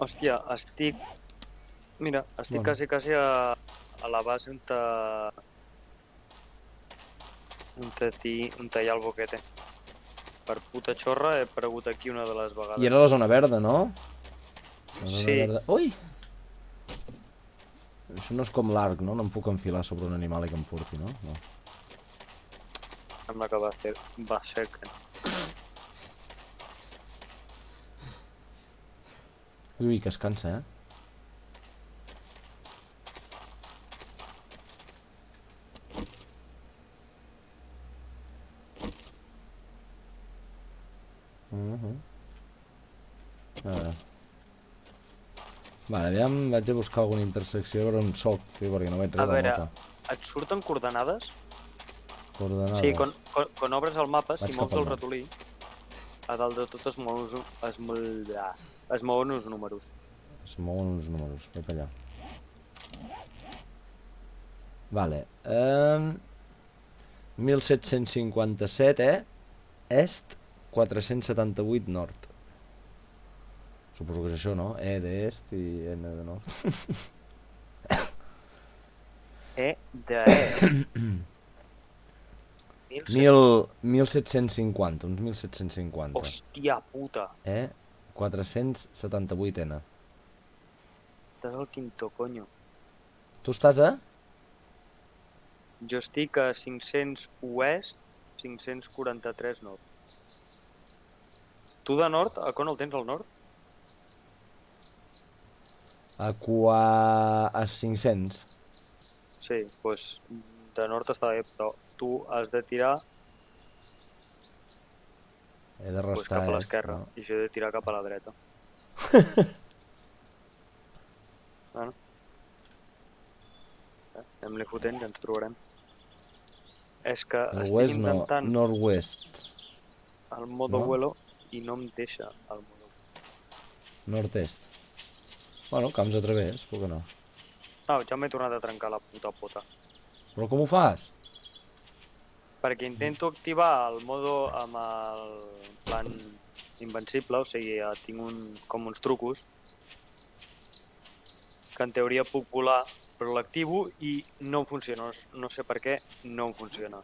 Hòstia, estic... Mira, estic Bueno. quasi a la base on hi ha el boquete. Per puta xorra he aparegut aquí una de les I vegades. era la zona verda, no? La zona Sí, verda... Ui! Això no és com l'arc, no? No em puc enfilar sobre un animal i que em porti, no? No. sembla que va ser que no. Ui, que es cansa, eh? A veure. Vale, aviam, vaig a buscar alguna intersecció per on soc, sí, perquè no veig A res del veure, mapa. et surten coordenades? Sí, Coordenades. quan obres el mapa, si Vaig cap mous al el nord. ratolí, a dalt de tot es mouen uns números. Es mouen uns números, vaig per allà. Vale. 1757, Est, 478 nord. Suposo que és això, no? E d'est i N de nord. De 1750, uns 1750. Hòstia puta, E, 478 N. estàs al quinto, conyo. Tu estàs a? Jo estic a 500 oest, 543 nord. Tu de nord, a on el tens al nord? A 500. Sí, doncs de nord està bé, però tu has de tirar He de restar cap a est, l'esquerra, no? i jo he de tirar cap a la dreta. Bueno, anem-li fotent, ja ens trobarem. És que El estic oest no, intentant nord-oest, el modo no? vuelo i no em deixa el modo vuelo. Nord-est. Bueno, camps a través, per què no? Ja m'he tornat a trencar la puta pota. Però com ho fas? Perquè intento activar el modo amb el plan invencible, o sigui, tinc com uns trucos que en teoria puc volar, però l'activo i no em funciona, no sé per què, no em funciona.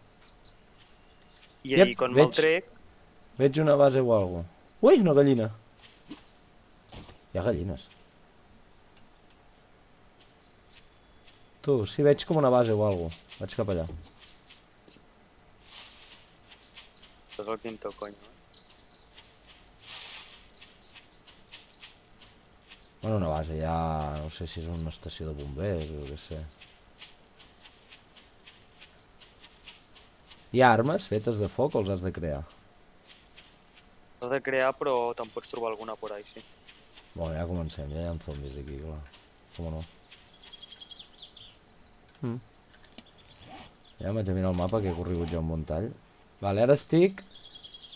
I Iep, ahir quan me'l trec... veig una base o alguna cosa. Ui, una gallina. Hi ha gallines. Tu, sí, veig com una base o alguna cosa. Vaig cap allà. Això és el quinto, conyo. Bueno, una base, ja... No sé si és una estació de bombers o què sé. Hi ha armes fetes de foc o els has de crear? Has de crear, però te'n pots trobar alguna por ahí, sí. Bueno, ja comencem, ja hi ha zombis aquí, clar. Com no? Ja vaig a mirar el mapa, que he corregut ja un bon tall. Vale, ara estic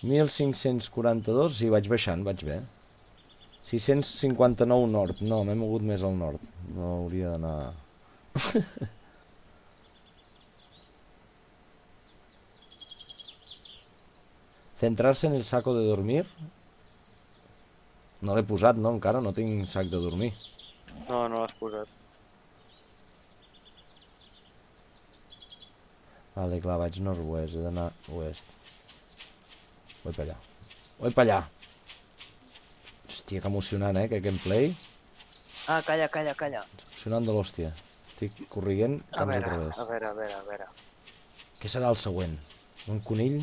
1542, sí, vaig baixant, vaig bé. 659 nord, no, m'he mogut més al nord. No hauria d'anar... Centrar-se en el saco de dormir? No l'he posat, no, encara, no tinc sac de dormir. No, no l'has posat. Vale, clar, vaig nord-oest, he d'anar oest. Vull per allà. Vull per allà. Hòstia, que emocionant, que gameplay. Calla. Emocionant de l'hòstia. Estic corrient camps a través. A veure. Què serà el següent? Un conill?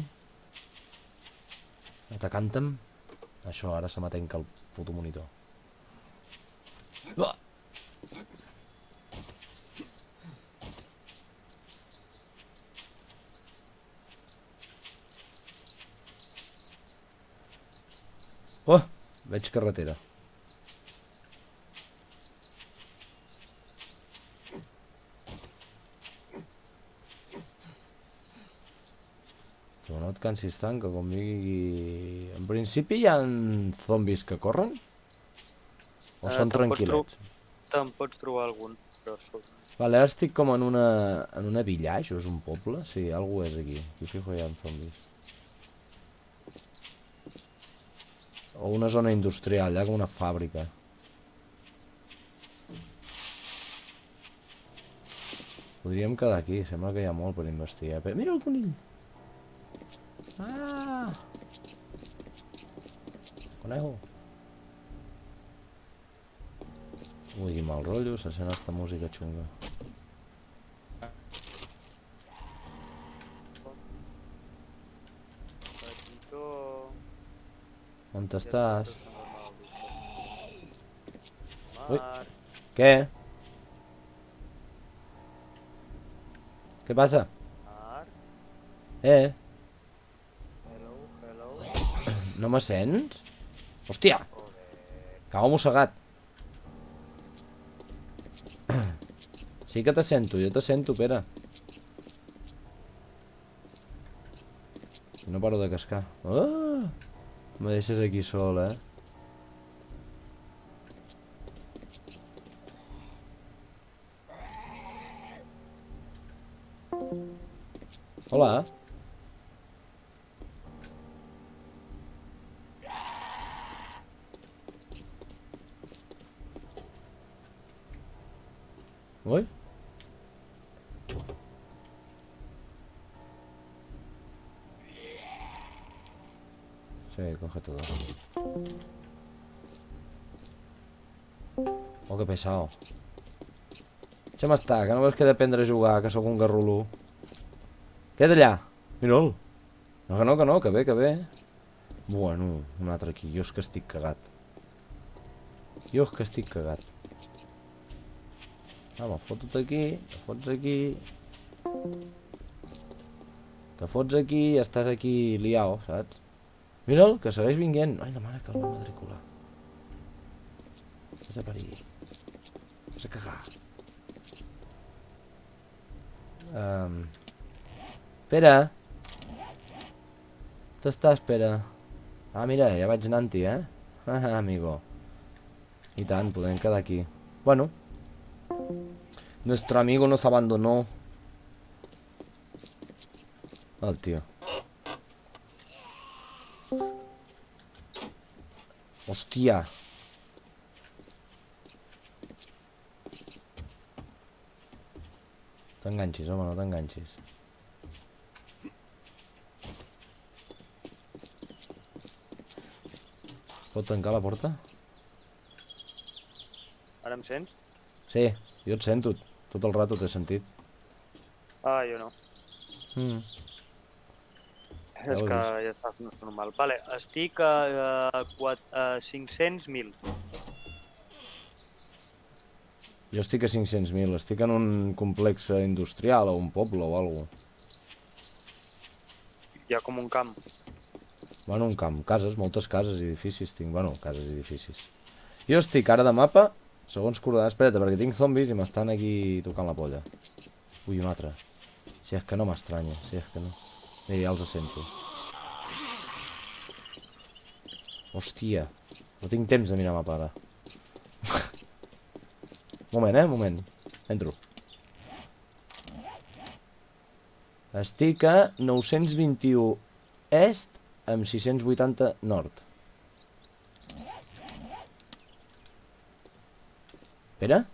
Atacant-te'm? Això, ara se m'atenca el puto monitor. Ah! Oh! Veig carretera. Però no et cansis tant, que com digui... En principi hi ha zombis que corren? O són tranquil·lets? Te'n pots trobar algun, però Vale, ara estic com en una villa, això és un poble? Sí, algú és aquí. Aquí fijo hi ha zombis. O una zona industrial, hi ha com una fàbrica. Podríem quedar aquí, sembla que hi ha molt per investigar. Mira el conill! Ah! Conejo! Ui, quin mal rotllo, se sent esta música xunga. Petitó... On estàs? Ui, Marc... què? Què passa? Marc... Eh? Hello, hello... No me sents? Hòstia! Joder... Cau mossegat. Sí que te sento, jo te sento, Pere. No paro de cascar. Ah! Me deixes aquí sol, eh? Hola. Ui. Sí, coge todo. Oh, que pesado. Deixa'm estar, que no veus que he d'aprendre a jugar, que sóc un garrulú. Queda allà. Mira'l. No, que ve. Bueno, un altre aquí. Jo és que estic cagat. Va, fotut aquí, te fots aquí i estàs aquí liao, saps? Mira'l, que segueix vinguent. Ai, la mare que el va matricular. Vas a parir. Vas a cagar. Pere. On estàs, Pere? Ah, mira, ja vaig anant-hi, eh? Ah, amigo. I tant, podem quedar aquí. Bueno. Nuestro amigo nos abandonó. El tío. Hòstia. T'enganxis, home, no t'enganxis. Pot tancar la porta? Ara em sents? Sí, jo et sento. Tot el rato t'he sentit. Ah, jo no. Ja És ho he que vist. ja està normal. Vale, estic a 500.000. Jo estic a 500.000. Estic en un complex industrial o un poble o alguna cosa. Hi ha com un camp. Bueno, un camp. Cases, moltes cases i edificis tinc. Bueno, cases i edificis. Jo estic ara de mapa, segons coordenades. Espera't, perquè tinc zombis i m'estan aquí tocant la polla. Ui, un altre. Si és que no m'estranya, si és que no. Mira, ja els sento. Hòstia, no tinc temps de mirar mapa ara. Moment. Entro. Estic a 921 est amb 680 nord. Pere?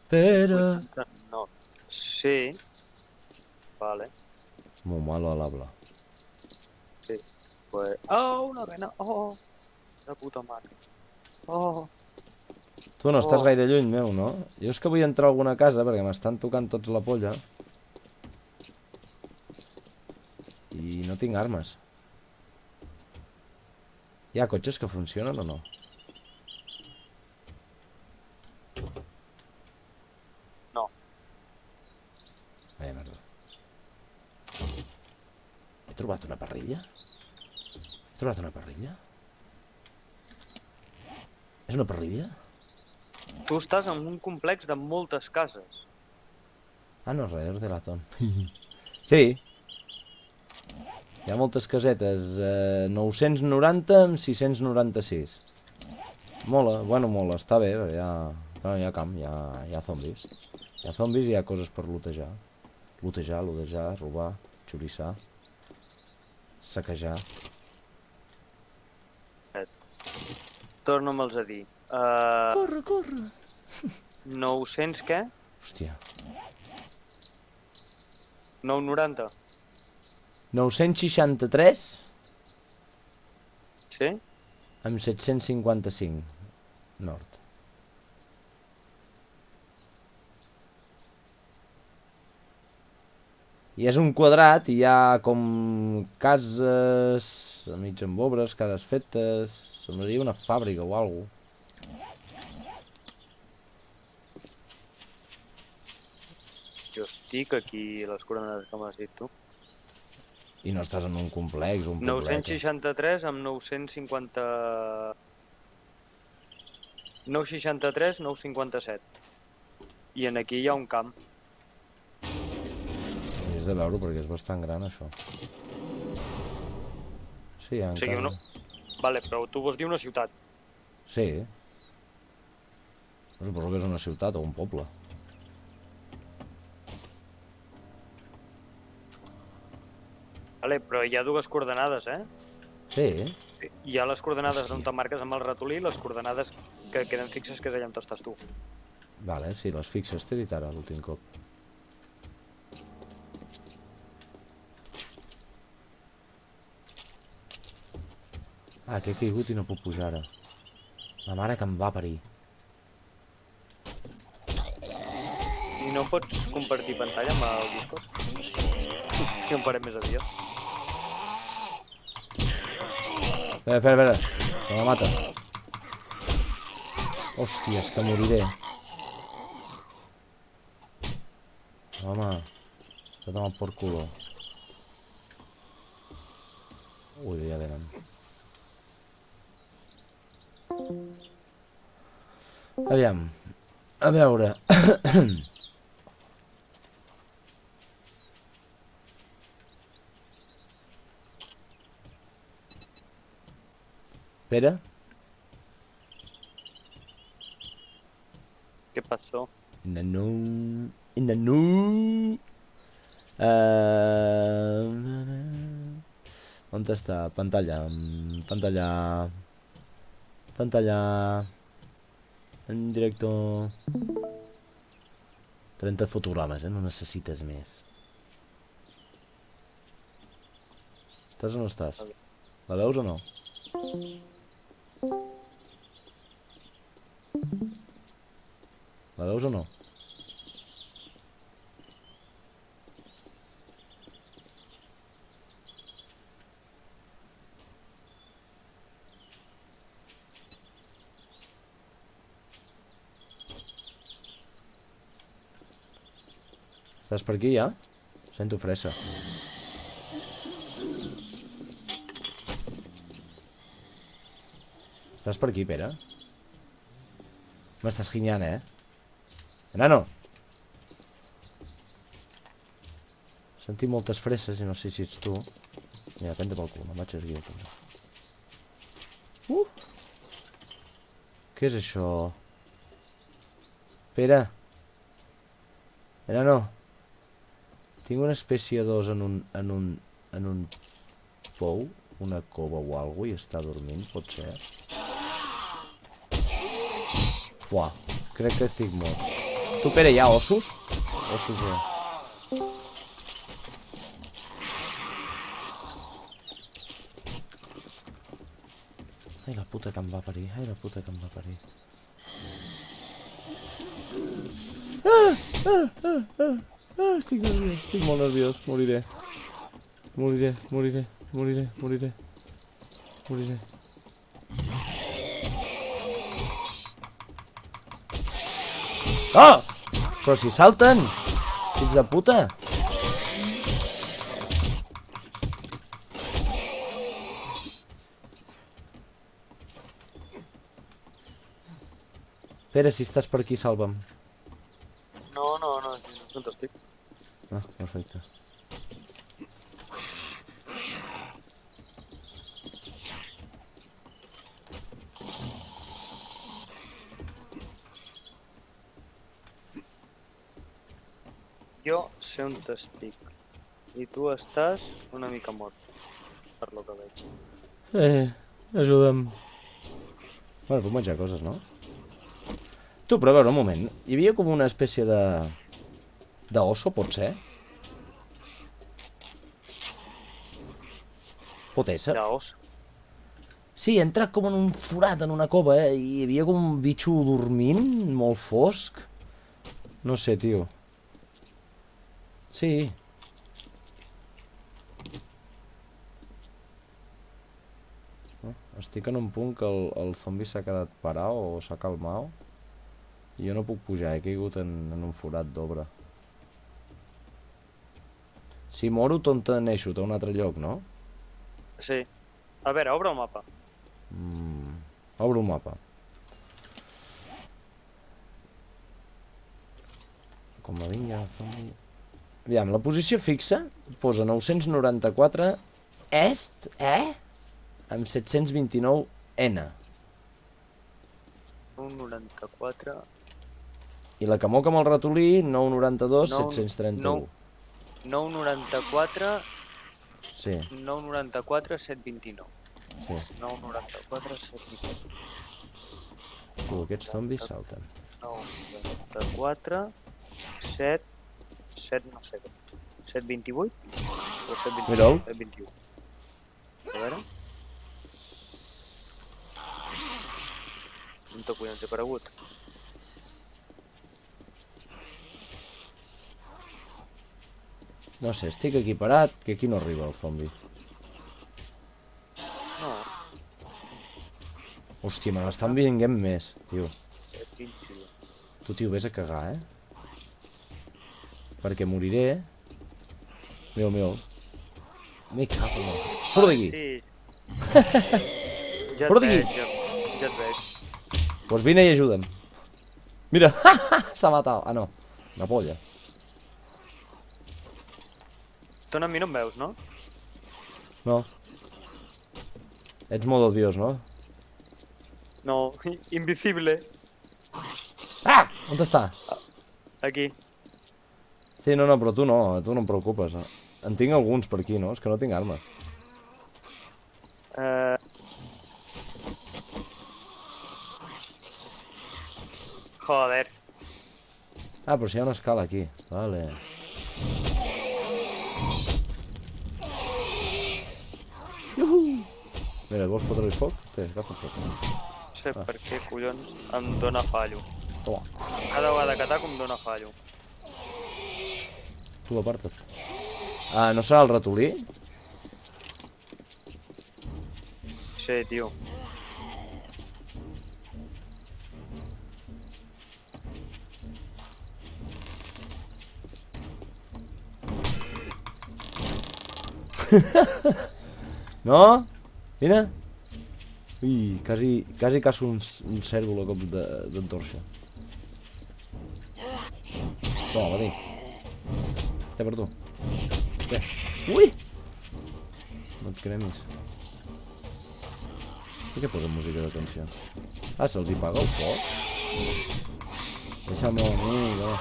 Pere! No. Sí. Vale. Muy malo al habla. Sí. Pues... Oh, una rena. Oh. De puta mare. Oh. Tu no estàs gaire lluny meu, no? Jo és que vull entrar a alguna casa perquè m'estan tocant tots la polla. I no tinc armes. Hi ha cotxes que funcionen o no? No. Vaya merda. He trobat una parrilla? És una parrilla? Tu estàs en un complex de moltes cases. Ah, no, res, és de latón. Sí. Hi ha moltes casetes. 990 amb 696. Mola, bueno, mola, està bé. Hi ha camp, hi ha zombis. Hi ha zombis i hi ha coses per lootejar. Lootejar, robar, xurissar, saquejar. Torna'me'ls a dir. Corre! 900 què? Hòstia. 9,90. 963 Sí? amb 755 nord. I és un quadrat i hi ha com cases a mig amb obres, cases fetes. Semblaria una fàbrica o alguna cosa. Jo estic aquí a les coordenades que m'has dit tu. I no estàs en un complex, un poblet. 963 amb 950... 963, 957. I en aquí hi ha un camp. És de veure perquè és bastant gran això. Sí, O sigui, encara... Vale, però tu vols dir una ciutat. Sí. Suposo que és una ciutat o un poble. Vale, però hi ha dues coordenades, eh? Sí. Hi ha les coordenades d'on te marques amb el ratolí i les coordenades que queden fixes, que és allà on estàs tu. Vale, sí, les fixes. T'he dit ara l'últim cop. Ah, que he caigut i no puc pujar ara. La mare que em va parir. I no pots compartir pantalla amb el Discord? Si en farem més aviat. Espera. Que me mata. Hòstia, és que moriré. Home. Que toma por culo. Ui, ja venen. Aviam. A veure. Pere? Què passó? Nano... Nano... On està? Pantalla. Pantalla... Pantalla... En directo... 30 fotogrames, no necessites més. Estàs o no estàs? La veus o no? La veus o no? Estàs per aquí ja? Sento fressa. Estàs per aquí, Pere? M'estàs ginyant, Enano! Senti moltes fresses i no sé si ets tu. Mira, prende pel cul, no vaig aquí de tot. Què és això? Pere! Enano! Tinc una espècie d'os en un pou, una cova o alguna cosa, i està dormint, pot ser? Uah, crec que estic mort. Tu, Pere, hi ha ossos? Ossos, Ai, la puta que em va parir, ai, la puta que em va parir. Estic nerviós, estic molt nerviós, moriré. Moriré. Oh! Però si salten! Fills de puta! Pere, si estàs per aquí, salva'm. No t'estic. Ah, perfecte. Jo sé on t'estic. I tu estàs una mica mort, per lo que veig. Ajuda'm. Bueno, puc menjar coses, no? Tu, però a veure, un moment. Hi havia com una espècie de... d'osso, pot ser? Pot ésser. Llavors, Sí, he entrat com en un forat, en una cova, i hi havia com un bitxo dormint, molt fosc. No sé, tio. Sí. Estic en un punt que el zombi s'ha quedat parat o s'ha calmat. I jo no puc pujar, he caigut en un forat d'obra. Si moro, tonta neixo, a un altre lloc, no? sí. A veure, obre el mapa. Obro el mapa. Com a vinga, zombi... Aviam, la posició fixa posa 994 est, amb 729 N. Un 94... I la que moca amb el ratolí, 992, Nou- 731. 994... Sí, 994, 729. sí. 994, 729. Aquests zombis salten. 994, 7... 7 no sé què. 728? O 728? Mira'l. 721. A veure... On te collons he aparegut? No sé, estic aquí parat, que aquí no arriba el zombi. No, Hòstia, me n'estan vinguent més, tio. 721. Tu, tio, vés a cagar, Perquè moriré. Mira'l. Me cago en la... Fora d'aquí. Sí. Ja Fora et d'aquí. veig, ja et veig. Pues vine i ajuda'm. Mira, s'ha matat. Ah, no. Una polla. Tu a mi no em veus, no? No. Ets modo dios, no? No, invisible. Ah! On està? Aquí. Sí, no, però tu no em preocupes. En tinc alguns per aquí, no? És que no tinc armes. Joder. Ah, però si hi ha una escala aquí. Vale. Mira, vols fotre-li foc? Té, agafa foc. No sé per què collons em dóna fallo. Toma, Cada vegada que ataco em dóna fallo. tu aparta't. Ah, no serà el ratolí? Sí, tio. No? Vine. Ui, quasi caço un cèrvol a cop d'entorxa. Toma, va dir. Té per tu. Té. Ui! No et cremis. Per què posa música de tensió? Ah, se'ls hi paga el foc? Deixa'm-ho a mi, no.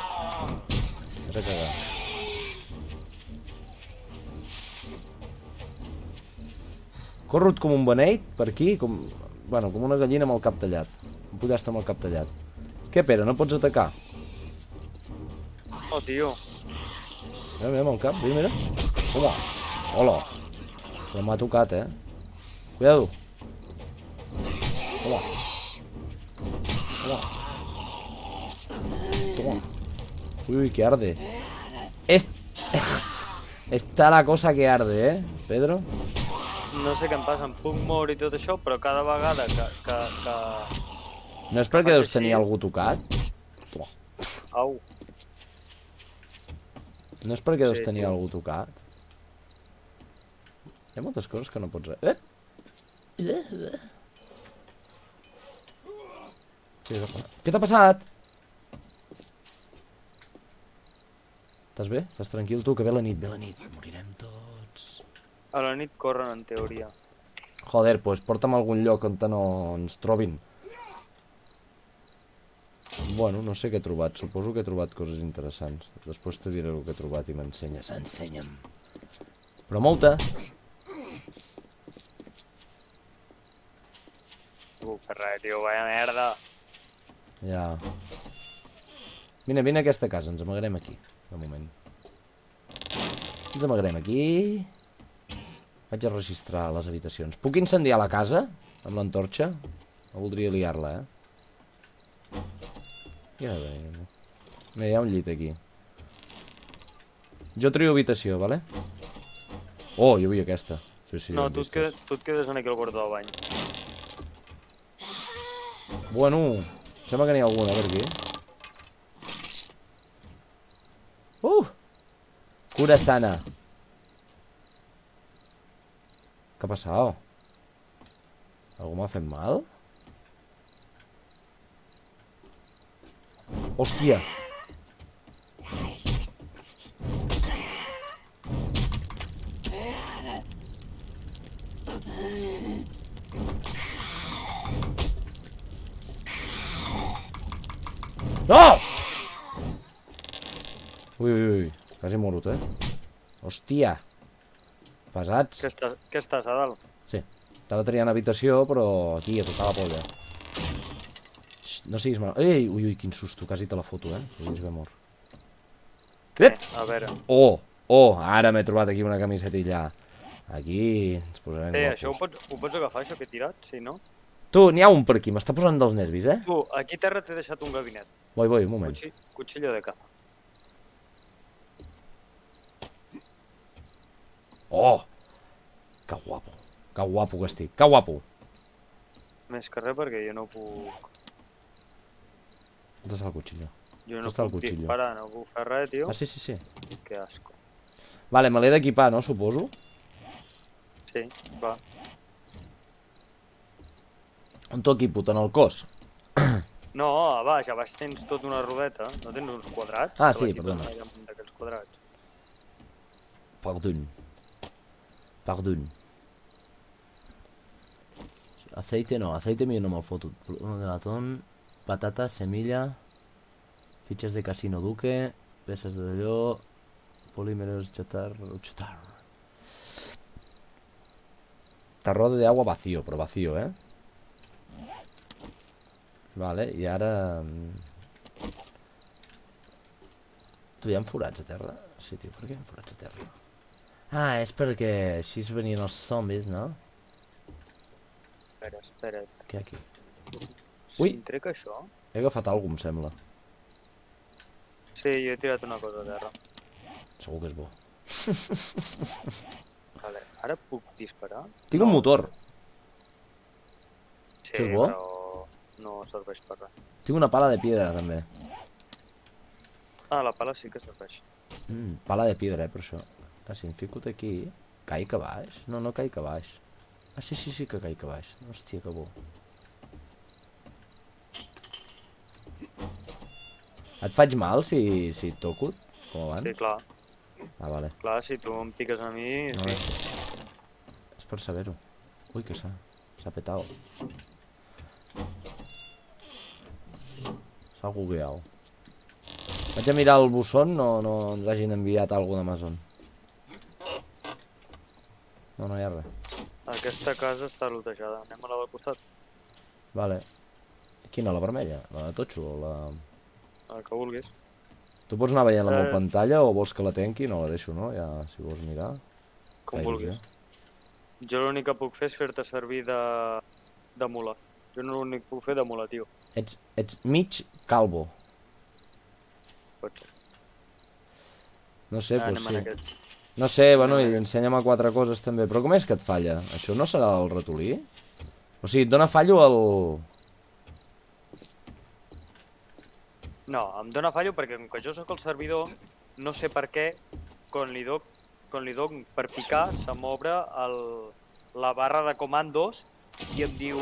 Has de cagar. Corro't com un beneit, per aquí, com una gallina amb el cap tallat. Un pollastre amb el cap tallat. Què, Pere, no pots atacar? Oh, tio. Mira, amb el cap, mira. Hola, hola. Però m'ha tocat, Cuidado. Hola. Hola. Toma. Uy, que arde. Está la cosa que arde, Pedro? No sé què em passa, em puc moure i tot això, però cada vegada que... No és perquè deus tenir algú tocat? Toma. Au. No és perquè deus Sí, tenir tio. algú tocat? Hi ha moltes coses que no pots... Què t'ha passat? Estàs bé? Estàs tranquil tu? Que ve la nit, Morirem tots. A la nit corren, en teoria. Joder, pues porta'm a algun lloc on no ens trobin. Bueno, no sé què he trobat. Suposo que he trobat coses interessants. Després te diré el que he trobat i m'ensenyes. Ensenya'm. Però molta. Que res, tio, vaya merda. Ja. Vine a aquesta casa. Ens amagarem aquí, de moment. Ens amagarem aquí. Vaig a registrar les habitacions. Puc incendiar la casa amb l'antorxa? No voldria liar-la, Ja bé. Mira, hi ha un llit aquí. Jo trio habitació, vale? Oh, jo vull aquesta. Sí, No, ben tu vistes. et quedes en aquí al quarto del bany. Bueno, sembla que n'hi ha alguna per aquí. Cura sana. Què ha passat? Algú m'ha fet mal? Hòstia! No! Ui, quasi he mogut, Hòstia! Pesats. Què estàs, a dalt? Sí. Estava triant habitació, però aquí, a tocar la polla. Xxt, no siguis mal. Ei, ui, quin susto, quasi te la foto, Hauries d'haver mort. A veure. Ara m'he trobat aquí una camisetilla. Aquí ens posarem Això guapos. ho pots agafar, això que he tirat? Sí, no? Tu, n'hi ha un per aquí, m'està posant dels nervis, Tu, aquí a terra t'he deixat un gabinet. Voy, un moment. Cuchillo de caza. Oh! Que guapo que estic, que guapo. Més que res perquè jo no puc... On està el cuchillo? Jo no està el puc cuchillo? disparar, no puc fer res, tio. Ah, sí. Que asco. Vale, me l'he d'equipar, no, suposo? Sí, va. On t'ho equipo? En el cos? No, a baix tens tota una rodeta. No tens uns quadrats? Ah, Que sí, l'equipes perdona. allà damunt d'aquells quadrats. Perdón. Aceite no, aceite mío no me foto. Uno de latón, patata, semilla, fichas de casino duque, pesas de yo, polímeros, chatarro. Tarro de agua vacío, però vacío, Vale, i ara... Tu, hi ha forats a terra? Sí, tio, per què hi ha forats a terra? Ah, és perquè així es venien els zombis, no? Espera't. Què hi ha aquí? Si Ui! em trec això... He agafat alguna cosa, em sembla. Sí, jo he tirat una cosa a terra. Segur que és bo. Vale, ara puc disparar? Tinc un motor. Sí, Això és bo? però no serveix per res. Tinc una pala de piedra, també. Ah, la pala sí que serveix. Pala de piedra, per això. Ah, si em fico aquí... Caic a baix? No, no caic a baix. Ah, sí que caic a baix. Hòstia, que bo. Et faig mal si et toco, com abans? Sí, clar. Ah, vale. Clar, si tu em piques a mi... No, Sí. és per saber-ho. Ui, que s'ha petao. S'ha gogueau. Vaig a mirar el buzón, no ens hagin enviat alguna d'Amazon. No hi ha res. Aquesta casa està lotejada. Anem a la del costat. Vale. Quina, la vermella? La de totxo o la... El que vulguis. Tu pots anar veient la meva pantalla o vols que la tenqui? No la deixo, no? Ja, si vols mirar. Com vulguis. Jo l'únic que puc fer és fer-te servir de mula. Jo no l'únic que puc fer de mula, tio. Ets mig calvo. Pot ser. No sé, Anem doncs en sí. aquest. No sé, bueno, i ensenya'm a 4 coses també. Però com és que et falla? Això no serà el ratolí? O sigui, et dona fallo el... No, em dóna fallo perquè com que jo sóc el servidor, no sé per què, quan li doc per picar, se m'obre la barra de comandos i em diu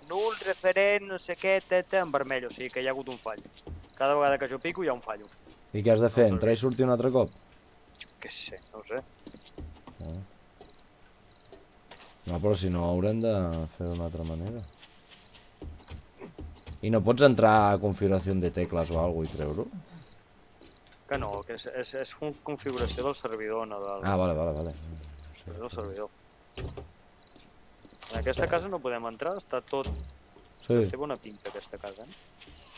null, referent, no sé què, en vermell, o sigui que hi ha hagut un fall. Cada vegada que jo pico hi ha un fallo. I què has de fer? Entrar i sortir un altre cop? Què sé, no ho sé. No, però si no haurem de fer d'una altra manera. I no pots entrar a configuració de tecles o alguna cosa i treure-ho? Que no, que és configuració del servidor, no del... Ah, vale. És del servidor. En aquesta casa no podem entrar, està tot... Sí. Té bona pinta aquesta casa,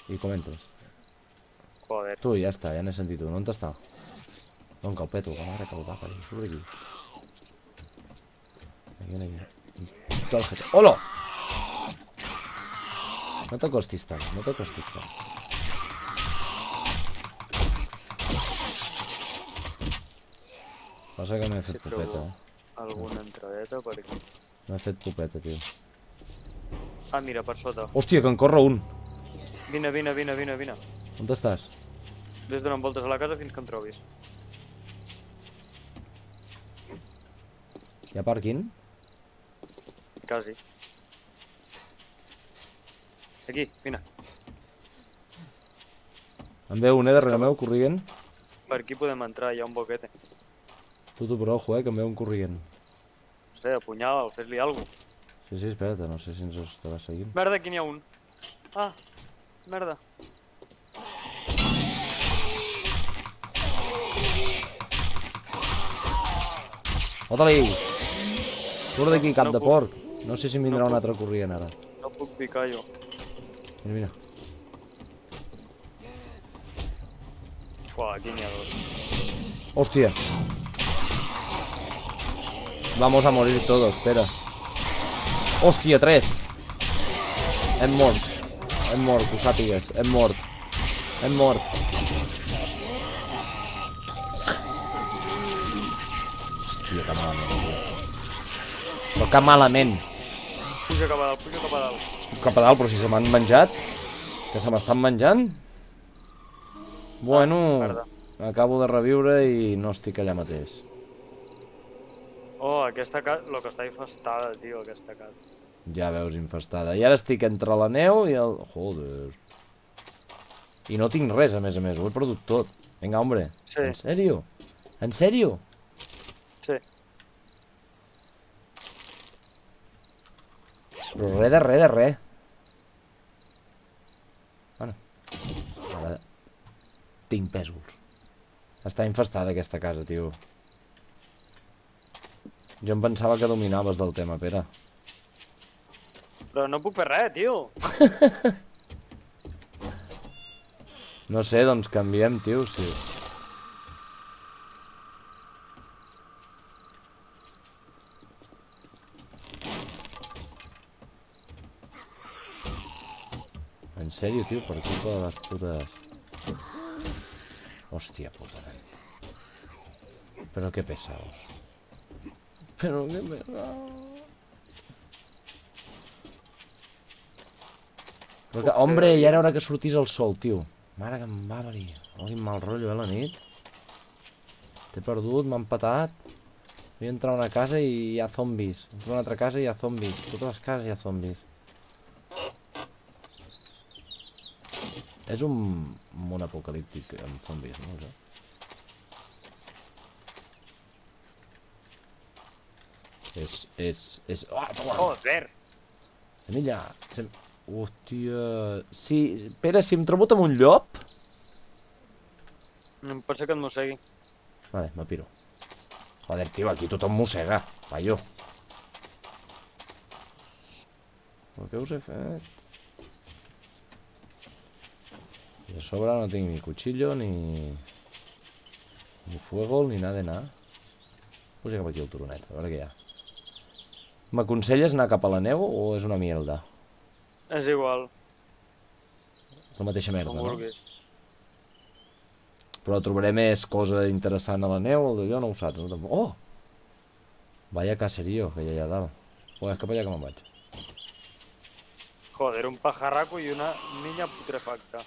I com entres? Joder. Tu, ja està, ja n'he sentit un. On està? On que el peto, que m'ha que el va, surt d'aquí. Aquí. Tot el jete. Hola! No t'acostis tant, no t'acostis tant. Passa que m'he fet pupeta, Alguna entradeta per aquí. M'he fet pupeta, tio. Ah, mira, per sota. Hòstia, que en corre un. Vine. On estàs? Ves donant voltes a la casa fins que em trobis. Hi ha pàrquing? Quasi. Aquí, vine. En ve un, darrere meu, corrient. Per aquí podem entrar, hi ha un boquete. Tu, però, ojo, que en ve un corrient. No sé, apunyala'l, fes-li alguna cosa. Sí, espera't, no sé si ens estarà seguint. Merda, aquí n'hi ha un. Ah, merda. Fota-li! Surt d'aquí, cap No de puc. porc. No sé si em vindrà No un puc. altre corrient, ara. No puc picar jo. Mira. Fuà, aquí n'hi ha dos. Hòstia. Vamos a morir todos, espera. Hòstia, 3. Hem mort, que ho sàpigues. Hem mort. Hòstia, que malament, tio. Però que malament. Puja cap a dalt. Cap a dalt, però si se m'han menjat. Que se m'estan menjant. Bueno, merda. acabo de reviure i no estic allà mateix. Oh, aquesta casa, lo que està infestada, tio, aquesta casa. Ja veus, infestada. I ara estic entre la neu i el... Joder. I no tinc res, a més, ho he perdut tot. Vinga, hombre. Sí. En sèrio? En sèrio? Sí. Però res de res. Bueno. Ara... Tinc pèsols. Està infestada aquesta casa, tio. Jo em pensava que dominaves del tema, Pere. Però no puc fer res, tio. No sé, doncs canviem, tio, sí. En sèrio, tio, per culpa de les putes... Hòstia puta, nen. Però que pesaos. Però que pesaos. Però que, hombre, ja era hora que sortís el sol, tio. Mare que em va venir. Oh, quin mal rotllo, la nit. T'he perdut, m'han patat. Vull entrar a una casa i hi ha zombis. Entro a una altra casa i hi ha zombis. Totes les cases hi ha zombis. És un món apocalíptic amb zombis, no? És... Oh, Joder. Semilla. Hòstia... Sí, Pere, si em trobo amb un llop... Em pot ser que et mossegui. Vale, me piro. Joder, tio, aquí tothom mossega. Paio. Però què us he fet? I a sobre no tinc ni cuchillo, ni fuego, ni nada de nada. Puja cap aquí el turonet, a veure què hi ha. M'aconselles anar cap a la neu o és una mierda? És igual, La mateixa merda, com no? vulguis. Però trobaré més cosa interessant a la neu, el d'allò no ho saps, no? Tampoc. Oh! Vaya caserío que hi ha allà dalt. Oh, és cap allà que me'n vaig. Joder, un pajarraco i una niña putrefacta.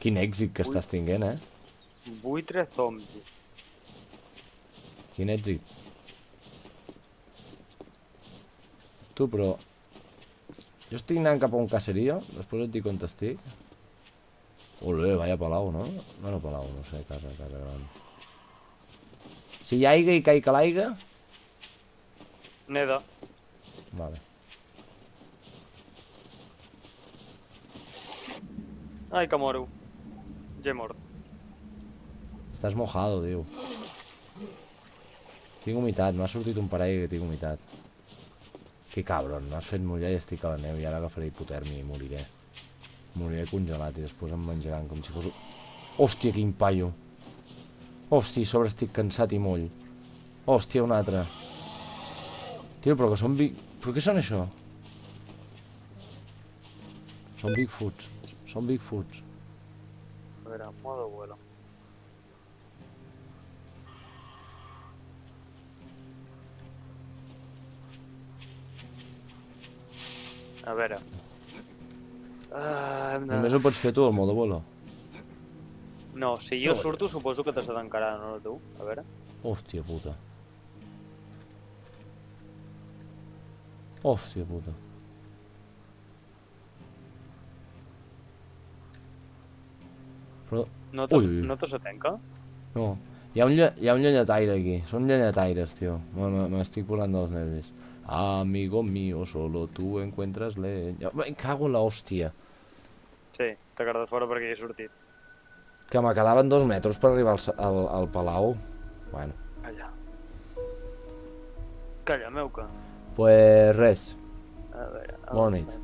Quin èxit que estàs tinguent, Buitre zombi. Quin èxit. Tu, però... Jo estic anant cap a un caserío, després et dic on estic. Olé, vaya palau, no? Bueno, palau, no sé, casa gran. Si hi ha aigua i caic a l'aigua... Neda. Vale. Ai, que moro. Ja he mort. Estàs mojado, diu. Tinc humitat, m'ha sortit un parell que tinc humitat. Que cabron, m'has fet mullar i estic a la neu i ara agafaré hipotèrmia i moriré. Moriré congelat i després em menjaran com si fos... Hòstia, quin paio. Hòstia, a sobre estic cansat i moll. Hòstia, un altre. Tio, però que són Però què són això? Són Bigfoots. Són Bigfoots. A veure, modo vuelo. A veure. Només ho pots fer tu, el modo vuelo. No, si jo No, surto suposo que t'has d'encarar, no tu? A veure. Hòstia puta. Hòstia puta. Però... No Ui. te s'atenca? No. Hi ha un llenyataire aquí. Són llenyataires, tio. M'estic posant dels nervis. Amigo mío, solo tú encuentras leña. Me cago en la hòstia. Sí, t'ha quedat fora perquè hi he sortit. Que me quedaven 2 metres per arribar al palau. Bueno. Calla. Calla, Meuca. Pues res. A veure... Bona nit.